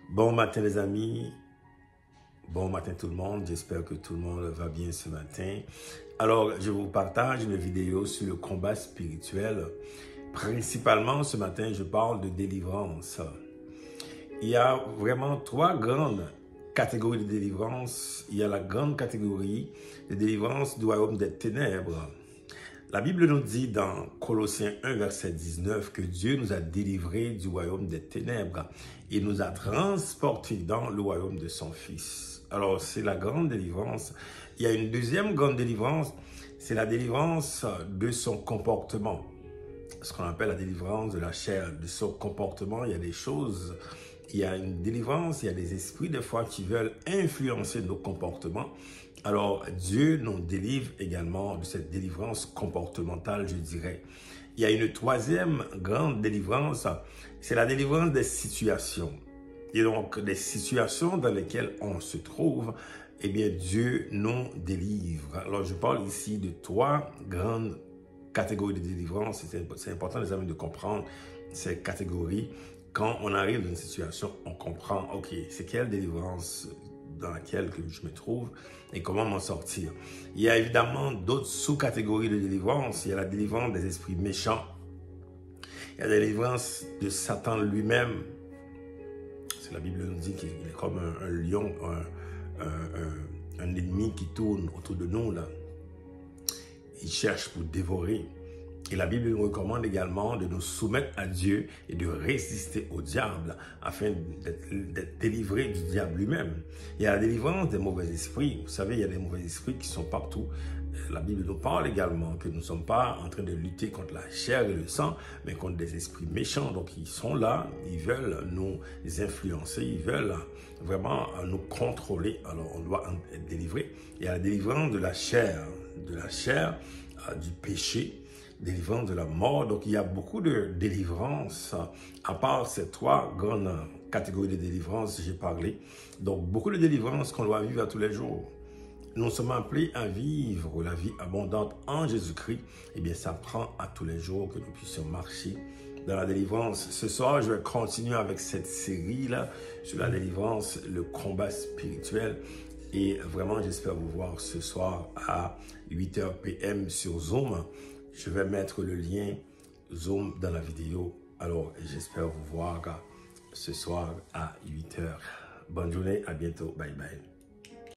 Bon matin les amis, bon matin tout le monde, j'espère que tout le monde va bien ce matin. Alors je vous partage une vidéo sur le combat spirituel. Principalement ce matin je parle de délivrance. Il y a vraiment trois grandes catégories de délivrance. Il y a la grande catégorie de délivrance du royaume des ténèbres. La Bible nous dit dans Colossiens 1, verset 19, que Dieu nous a délivrés du royaume des ténèbres et nous a transportés dans le royaume de son Fils. Alors, c'est la grande délivrance. Il y a une deuxième grande délivrance, c'est la délivrance de son comportement. Ce qu'on appelle la délivrance de la chair, de son comportement. Il y a des choses, il y a une délivrance, il y a des esprits des fois qui veulent influencer nos comportements. Alors, Dieu nous délivre également de cette délivrance comportementale, je dirais. Il y a une troisième grande délivrance, c'est la délivrance des situations. Et donc, des situations dans lesquelles on se trouve, eh bien, Dieu nous délivre. Alors, je parle ici de trois grandes catégories de délivrance. C'est important, les amis, de comprendre ces catégories. Quand on arrive dans une situation, on comprend, OK, c'est quelle délivrance dans laquelle je me trouve et comment m'en sortir. Il y a évidemment d'autres sous-catégories de délivrance. Il y a la délivrance des esprits méchants. Il y a la délivrance de Satan lui-même. C'est la Bible nous dit qu'il est comme un lion, un ennemi qui tourne autour de nous là. Il cherche pour dévorer. Et la Bible nous recommande également de nous soumettre à Dieu et de résister au diable afin d'être délivré du diable lui-même. Il y a la délivrance des mauvais esprits. Vous savez, il y a des mauvais esprits qui sont partout. La Bible nous parle également que nous ne sommes pas en train de lutter contre la chair et le sang, mais contre des esprits méchants. Donc, ils sont là, ils veulent nous influencer, ils veulent vraiment nous contrôler. Alors, on doit être délivré. Il y a la délivrance de la chair du péché, délivrance de la mort. Donc, il y a beaucoup de délivrances, à part ces trois grandes catégories de délivrance, j'ai parlé. Donc, beaucoup de délivrances qu'on doit vivre à tous les jours. Nous sommes appelés à vivre la vie abondante en Jésus-Christ. Eh bien, ça prend à tous les jours que nous puissions marcher dans la délivrance. Ce soir, je vais continuer avec cette série-là sur la délivrance, le combat spirituel. Et vraiment, j'espère vous voir ce soir à 8h PM sur Zoom. Je vais mettre le lien Zoom dans la vidéo. Alors, j'espère vous voir ce soir à 8h. Bonne journée, à bientôt. Bye bye.